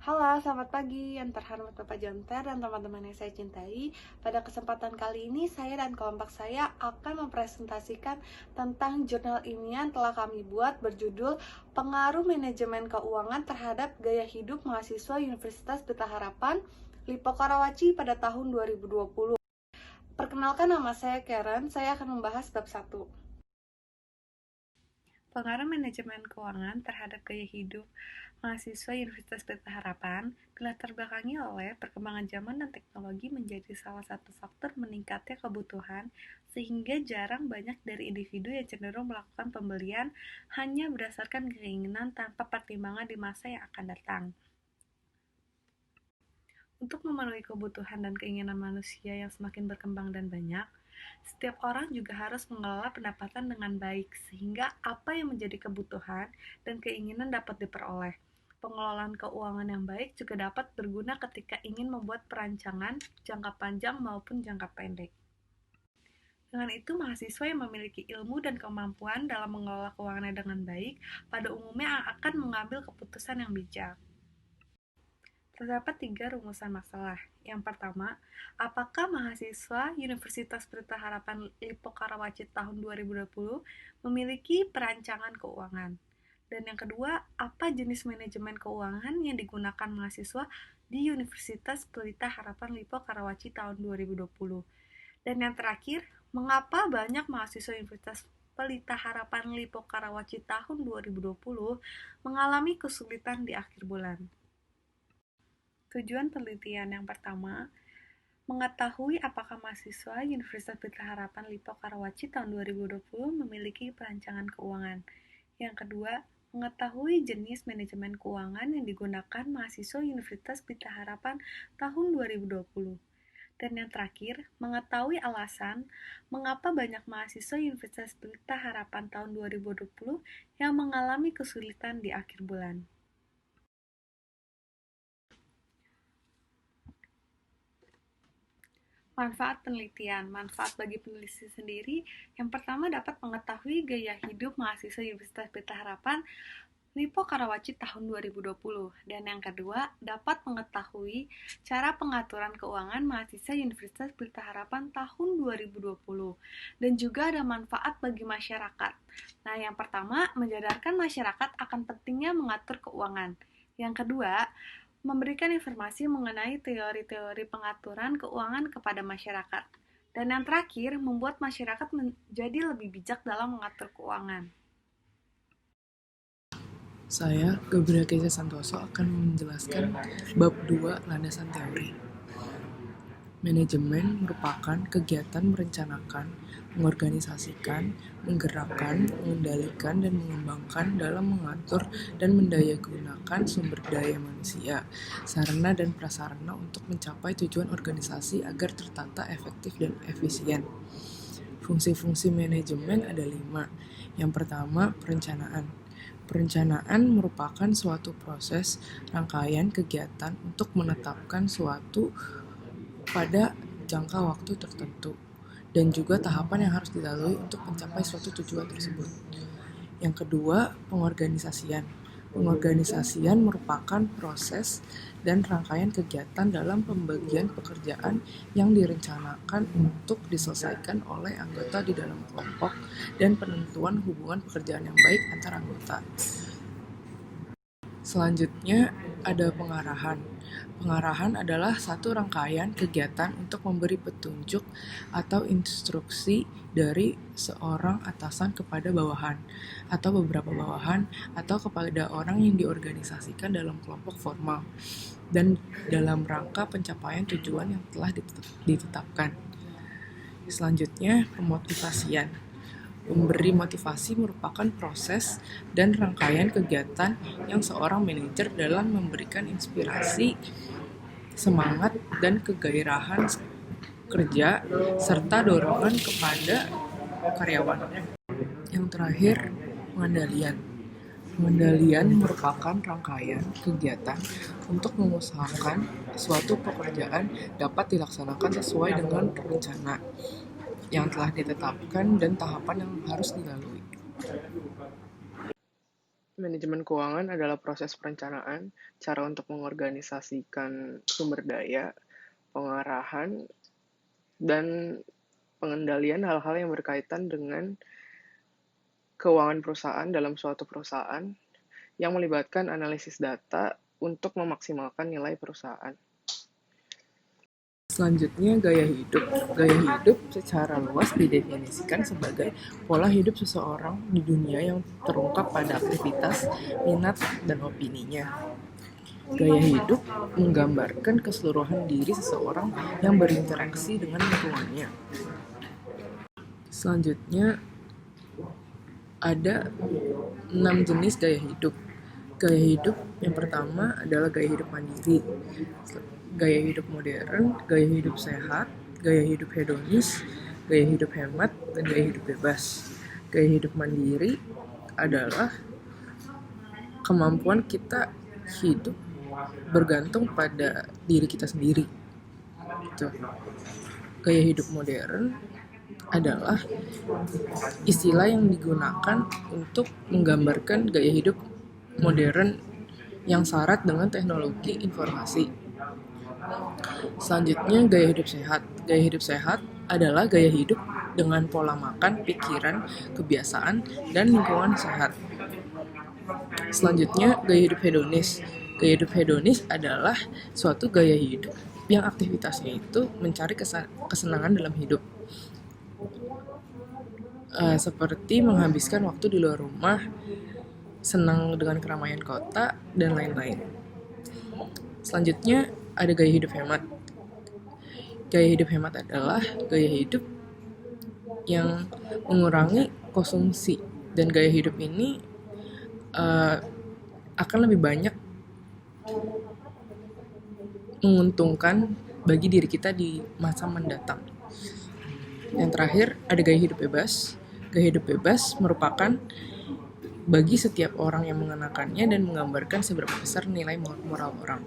Halo, selamat pagi yang terhormat Bapak Jonter dan teman-teman yang saya cintai. Pada kesempatan kali ini, saya dan kelompok saya akan mempresentasikan tentang jurnal ilmiah yang telah kami buat berjudul Pengaruh Manajemen Keuangan Terhadap Gaya Hidup Mahasiswa Universitas Pelita Harapan, Lipo Karawaci pada tahun 2020. Perkenalkan, nama saya Karen, saya akan membahas bab 1. Pengaruh manajemen keuangan terhadap gaya hidup mahasiswa Universitas Pelita Harapan dilatar belakangi oleh perkembangan zaman dan teknologi menjadi salah satu faktor meningkatnya kebutuhan, sehingga jarang banyak dari individu yang cenderung melakukan pembelian hanya berdasarkan keinginan tanpa pertimbangan di masa yang akan datang. Untuk memenuhi kebutuhan dan keinginan manusia yang semakin berkembang dan banyak, setiap orang juga harus mengelola pendapatan dengan baik, sehingga apa yang menjadi kebutuhan dan keinginan dapat diperoleh. Pengelolaan keuangan yang baik juga dapat berguna ketika ingin membuat perancangan jangka panjang maupun jangka pendek. Dengan itu, mahasiswa yang memiliki ilmu dan kemampuan dalam mengelola keuangannya dengan baik, pada umumnya akan mengambil keputusan yang bijak. Terdapat 3 rumusan masalah. Yang pertama, apakah mahasiswa Universitas Pelita Harapan Lipo Karawaci tahun 2020 memiliki perancangan keuangan? Dan yang kedua, apa jenis manajemen keuangan yang digunakan mahasiswa di Universitas Pelita Harapan Lipo Karawaci tahun 2020? Dan yang terakhir, mengapa banyak mahasiswa Universitas Pelita Harapan Lipo Karawaci tahun 2020 mengalami kesulitan di akhir bulan? Tujuan penelitian yang pertama, mengetahui apakah mahasiswa Universitas Pelita Harapan Lipo Karawaci tahun 2020 memiliki perancangan keuangan. Yang kedua, mengetahui jenis manajemen keuangan yang digunakan mahasiswa Universitas Pelita Harapan tahun 2020. Dan yang terakhir, mengetahui alasan mengapa banyak mahasiswa Universitas Pelita Harapan tahun 2020 yang mengalami kesulitan di akhir bulan. Manfaat penelitian. Manfaat bagi peneliti sendiri, yang pertama dapat mengetahui gaya hidup mahasiswa Universitas Pelita Harapan Lipo Karawaci tahun 2020. Dan yang kedua, dapat mengetahui cara pengaturan keuangan mahasiswa Universitas Pelita Harapan tahun 2020. Dan juga ada manfaat bagi masyarakat. Nah, yang pertama, menyadarkan masyarakat akan pentingnya mengatur keuangan. Yang kedua, memberikan informasi mengenai teori-teori pengaturan keuangan kepada masyarakat. Dan yang terakhir, membuat masyarakat menjadi lebih bijak dalam mengatur keuangan. Saya, Gabriel Keisha Santoso, akan menjelaskan bab 2 landasan teori. Manajemen merupakan kegiatan merencanakan, mengorganisasikan, menggerakkan, mengendalikan, dan mengembangkan dalam mengatur dan mendayagunakan sumber daya manusia, sarana dan prasarana untuk mencapai tujuan organisasi agar tertata, efektif, dan efisien. Fungsi-fungsi manajemen ada 5. Yang pertama, perencanaan. Perencanaan merupakan suatu proses rangkaian kegiatan untuk menetapkan suatu pada jangka waktu tertentu, dan juga tahapan yang harus dilalui untuk mencapai suatu tujuan tersebut. Yang kedua, pengorganisasian. Pengorganisasian merupakan proses dan rangkaian kegiatan dalam pembagian pekerjaan yang direncanakan untuk diselesaikan oleh anggota di dalam kelompok dan penentuan hubungan pekerjaan yang baik antar anggota. Selanjutnya ada pengarahan. Pengarahan adalah satu rangkaian kegiatan untuk memberi petunjuk atau instruksi dari seorang atasan kepada bawahan, atau beberapa bawahan, atau kepada orang yang diorganisasikan dalam kelompok formal, dan dalam rangka pencapaian tujuan yang telah ditetapkan. Selanjutnya, pemotivasian. Memberi motivasi merupakan proses dan rangkaian kegiatan yang seorang manajer dalam memberikan inspirasi, semangat, dan kegairahan kerja, serta dorongan kepada karyawan. Yang terakhir, pengendalian. Pengendalian merupakan rangkaian kegiatan untuk mengusahakan suatu pekerjaan dapat dilaksanakan sesuai dengan rencana yang telah ditetapkan dan tahapan yang harus dilalui. Manajemen keuangan adalah proses perencanaan, cara untuk mengorganisasikan sumber daya, pengarahan, dan pengendalian hal-hal yang berkaitan dengan keuangan perusahaan dalam suatu perusahaan yang melibatkan analisis data untuk memaksimalkan nilai perusahaan. Selanjutnya, gaya hidup. Gaya hidup secara luas didefinisikan sebagai pola hidup seseorang di dunia yang terungkap pada aktivitas, minat, dan opininya. Gaya hidup menggambarkan keseluruhan diri seseorang yang berinteraksi dengan lingkungannya. Selanjutnya, ada 6 jenis gaya hidup. Gaya hidup yang pertama adalah gaya hidup mandiri, gaya hidup modern, gaya hidup sehat, gaya hidup hedonis, gaya hidup hemat, dan gaya hidup bebas. Gaya hidup mandiri adalah kemampuan kita hidup bergantung pada diri kita sendiri. Gaya hidup modern adalah istilah yang digunakan untuk menggambarkan gaya hidup modern yang syarat dengan teknologi informasi. Selanjutnya, gaya hidup sehat. Gaya hidup sehat adalah gaya hidup dengan pola makan, pikiran, kebiasaan, dan lingkungan sehat. Selanjutnya, gaya hidup hedonis. Gaya hidup hedonis adalah suatu gaya hidup yang aktivitasnya itu mencari kesenangan dalam hidup. Seperti menghabiskan waktu di luar rumah, senang dengan keramaian kota, dan lain-lain. Selanjutnya, ada gaya hidup hemat. Gaya hidup hemat adalah gaya hidup yang mengurangi konsumsi, dan gaya hidup ini akan lebih banyak menguntungkan bagi diri kita di masa mendatang. Yang terakhir, ada gaya hidup bebas. Gaya hidup bebas merupakan bagi setiap orang yang mengenakannya dan menggambarkan seberapa besar nilai moral orang.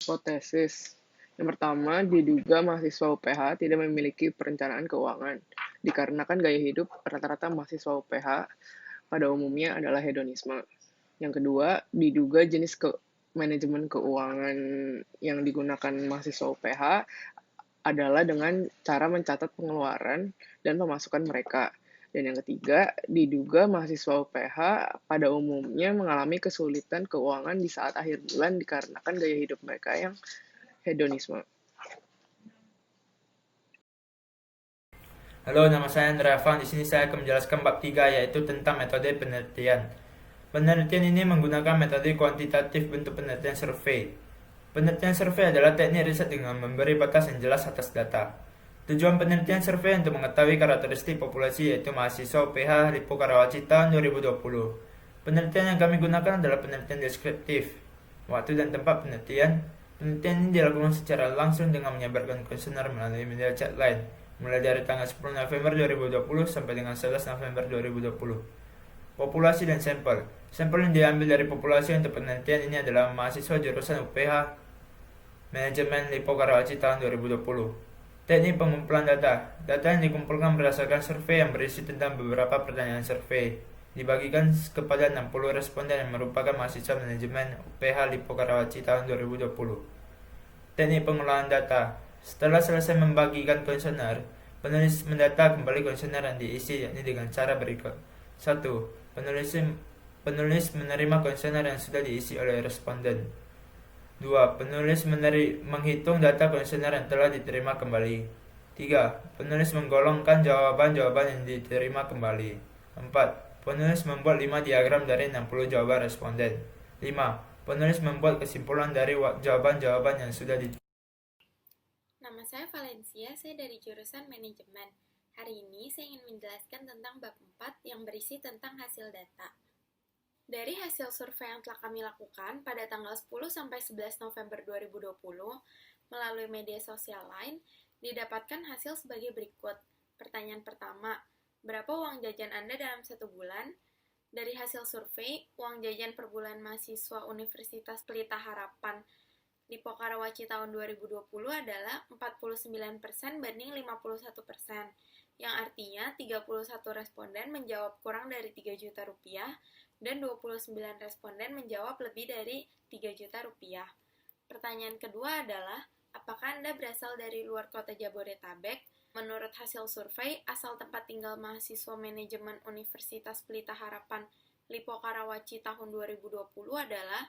Hipotesis. Yang pertama, diduga mahasiswa UPH tidak memiliki perencanaan keuangan, dikarenakan gaya hidup rata-rata mahasiswa UPH pada umumnya adalah hedonisme. Yang kedua, diduga jenis manajemen keuangan yang digunakan mahasiswa UPH adalah dengan cara mencatat pengeluaran dan pemasukan mereka. Dan yang ketiga, diduga mahasiswa UPH pada umumnya mengalami kesulitan keuangan di saat akhir bulan dikarenakan gaya hidup mereka yang hedonisme. Halo, nama saya Andrea Van. Di sini saya akan menjelaskan bab 3, yaitu tentang metode penelitian. Penelitian ini menggunakan metode kuantitatif bentuk penelitian survei. Penelitian survei adalah teknik riset dengan memberi batas yang jelas atas data. Tujuan penelitian survei untuk mengetahui karakteristik populasi yaitu mahasiswa UPH Lippo Karawaci tahun 2020. Penelitian yang kami gunakan adalah penelitian deskriptif. Waktu dan tempat penelitian ini dilakukan secara langsung dengan menyebarkan kuesioner melalui media chat lain, mulai dari tanggal 10 November 2020 sampai dengan 11 November 2020. Populasi dan sampel. Sampel yang diambil dari populasi untuk penelitian ini adalah mahasiswa jurusan UPH Manajemen Lippo Karawaci tahun 2020. Teknik pengumpulan data. Data yang dikumpulkan berdasarkan survei yang berisi tentang beberapa pertanyaan survei. Dibagikan kepada 60 responden yang merupakan mahasiswa manajemen UPH Lippo Karawaci tahun 2020. Teknik pengolahan data. Setelah selesai membagikan kuesioner, penulis mendata kembali kuesioner yang diisi, yakni dengan cara berikut. 1. Penulis menerima kuesioner yang sudah diisi oleh responden. 2. Penulis menghitung data kuesioner yang telah diterima kembali. 3. Penulis menggolongkan jawaban-jawaban yang diterima kembali. 4. Penulis membuat 5 diagram dari 60 jawaban responden. 5. Penulis membuat kesimpulan dari jawaban-jawaban yang sudah diterima. Nama saya Valencia, saya dari jurusan manajemen. Hari ini saya ingin menjelaskan tentang bab 4 yang berisi tentang hasil data. Dari hasil survei yang telah kami lakukan pada tanggal 10 sampai 11 November 2020 melalui media sosial lain, didapatkan hasil sebagai berikut. Pertanyaan pertama, berapa uang jajan Anda dalam 1 bulan? Dari hasil survei, uang jajan per bulan mahasiswa Universitas Pelita Harapan Lippo Karawaci tahun 2020 adalah 49% banding 51%. yang artinya 31 responden menjawab kurang dari 3 juta rupiah dan 29 responden menjawab lebih dari 3 juta rupiah. Pertanyaan kedua adalah, apakah Anda berasal dari luar kota Jabodetabek? Menurut hasil survei, asal tempat tinggal mahasiswa manajemen Universitas Pelita Harapan Lipo Karawaci tahun 2020 adalah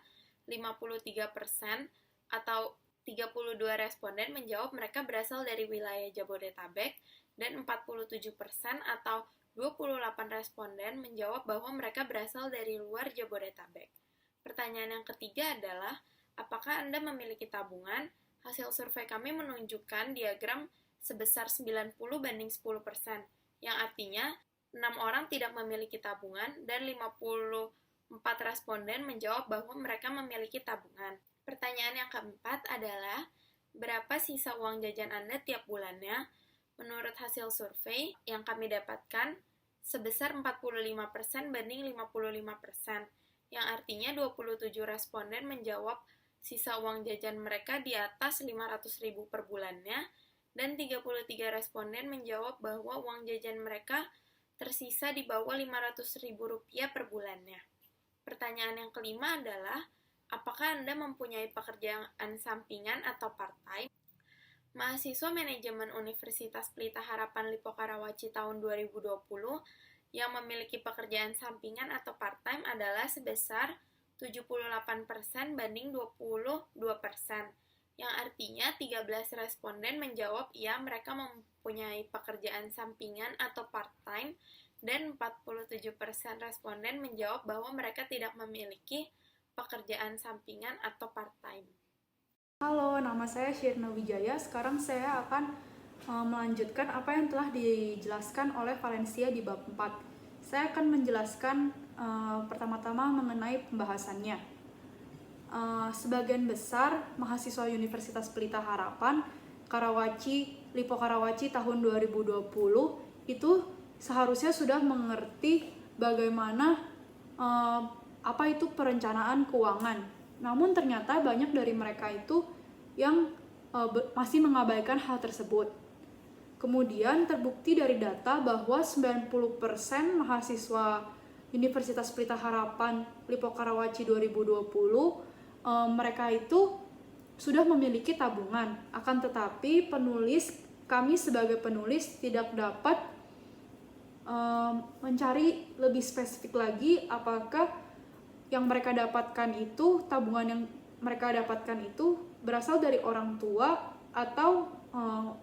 53% atau 32 responden menjawab mereka berasal dari wilayah Jabodetabek dan 47% atau 28 responden menjawab bahwa mereka berasal dari luar Jabodetabek. Pertanyaan yang ketiga adalah, apakah Anda memiliki tabungan? Hasil survei kami menunjukkan diagram sebesar 90 banding 10%, yang artinya 6 orang tidak memiliki tabungan dan 54 responden menjawab bahwa mereka memiliki tabungan. Pertanyaan yang keempat adalah, berapa sisa uang jajan Anda tiap bulannya? Menurut hasil survei yang kami dapatkan, sebesar 45% banding 55%, yang artinya 27 responden menjawab sisa uang jajan mereka di atas 500.000 per bulannya, dan 33 responden menjawab bahwa uang jajan mereka tersisa di bawah 500.000 rupiah per bulannya. Pertanyaan yang kelima adalah, apakah Anda mempunyai pekerjaan sampingan atau part-time? Mahasiswa manajemen Universitas Pelita Harapan Lipo Karawaci tahun 2020 yang memiliki pekerjaan sampingan atau part-time adalah sebesar 78% banding 22%, yang artinya 13 responden menjawab ya mereka mempunyai pekerjaan sampingan atau part-time, dan 47% responden menjawab bahwa mereka tidak memiliki pekerjaan sampingan atau part-time. Halo, nama saya Shirna Wijaya. Sekarang saya akan melanjutkan apa yang telah dijelaskan oleh Valencia di bab 4. Saya akan menjelaskan pertama-tama mengenai pembahasannya. Sebagian besar mahasiswa Universitas Pelita Harapan Lipo Karawaci tahun 2020 itu seharusnya sudah mengerti bagaimana apa itu perencanaan keuangan. Namun ternyata banyak dari mereka itu yang masih mengabaikan hal tersebut. Kemudian terbukti dari data bahwa 90% mahasiswa Universitas Pelita Harapan Lipo Karawaci 2020 mereka itu sudah memiliki tabungan. Akan tetapi kami sebagai penulis tidak dapat mencari lebih spesifik lagi apakah yang mereka dapatkan itu, tabungan yang mereka dapatkan itu berasal dari orang tua atau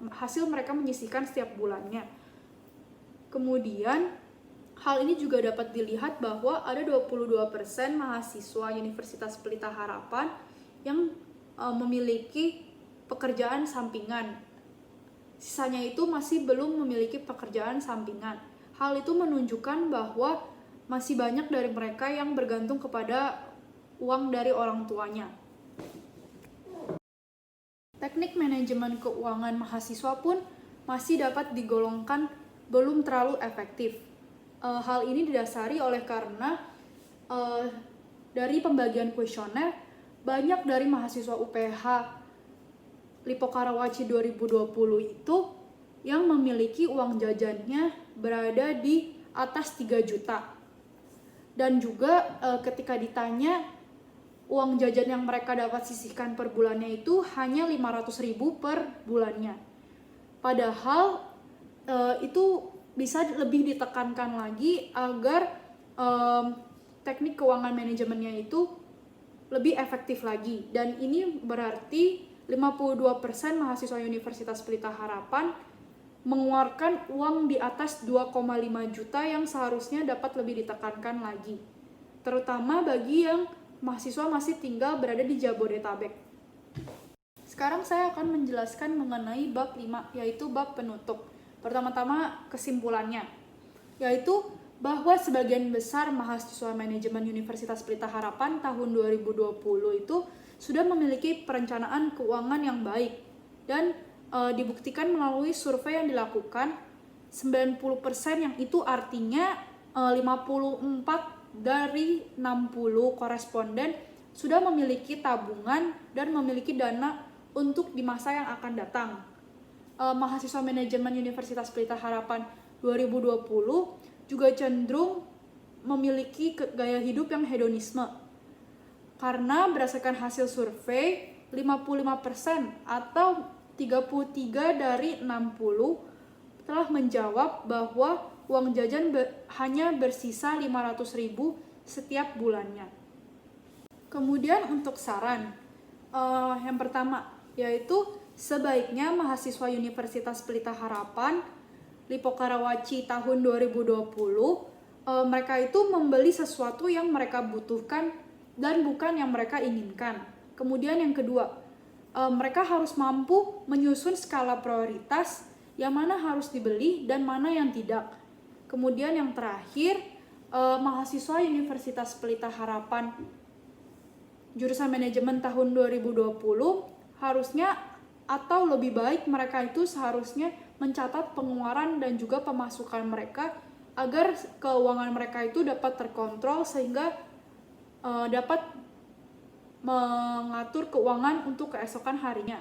hasil mereka menyisihkan setiap bulannya. Kemudian hal ini juga dapat dilihat bahwa ada 22% mahasiswa Universitas Pelita Harapan yang memiliki pekerjaan sampingan. Sisanya itu masih belum memiliki pekerjaan sampingan. Hal itu menunjukkan bahwa masih banyak dari mereka yang bergantung kepada uang dari orang tuanya. Teknik manajemen keuangan mahasiswa pun masih dapat digolongkan belum terlalu efektif. Hal ini didasari oleh karena dari pembagian kuesioner, banyak dari mahasiswa UPH Lipo Karawaci 2020 itu yang memiliki uang jajannya berada di atas 3 juta. Dan juga ketika ditanya uang jajan yang mereka dapat sisihkan per bulannya itu hanya 500.000 per bulannya. Padahal itu bisa lebih ditekankan lagi agar teknik keuangan manajemennya itu lebih efektif lagi. Dan ini berarti 52% mahasiswa Universitas Pelita Harapan mengeluarkan uang di atas 2,5 juta yang seharusnya dapat lebih ditekankan lagi. Terutama bagi yang mahasiswa masih tinggal berada di Jabodetabek. Sekarang saya akan menjelaskan mengenai bab 5, yaitu bab penutup. Pertama-tama kesimpulannya, yaitu bahwa sebagian besar mahasiswa manajemen Universitas Pelita Harapan tahun 2020 itu sudah memiliki perencanaan keuangan yang baik dan dibuktikan melalui survei yang dilakukan 90% yang itu artinya 54 dari 60 koresponden sudah memiliki tabungan dan memiliki dana untuk di masa yang akan datang. mahasiswa manajemen Universitas Pelita Harapan 2020 juga cenderung memiliki gaya hidup yang hedonisme. Karena berdasarkan hasil survei, 55% atau 33 dari 60 telah menjawab bahwa uang jajan hanya bersisa 500.000 setiap bulannya. Kemudian untuk saran, yang pertama yaitu sebaiknya mahasiswa Universitas Pelita Harapan Lipo Karawaci tahun 2020 mereka itu membeli sesuatu yang mereka butuhkan dan bukan yang mereka inginkan. Kemudian yang kedua, mereka harus mampu menyusun skala prioritas yang mana harus dibeli dan mana yang tidak. Kemudian yang terakhir, mahasiswa Universitas Pelita Harapan jurusan manajemen tahun 2020 harusnya atau lebih baik mereka itu seharusnya mencatat pengeluaran dan juga pemasukan mereka agar keuangan mereka itu dapat terkontrol sehingga dapat mengatur keuangan untuk keesokan harinya.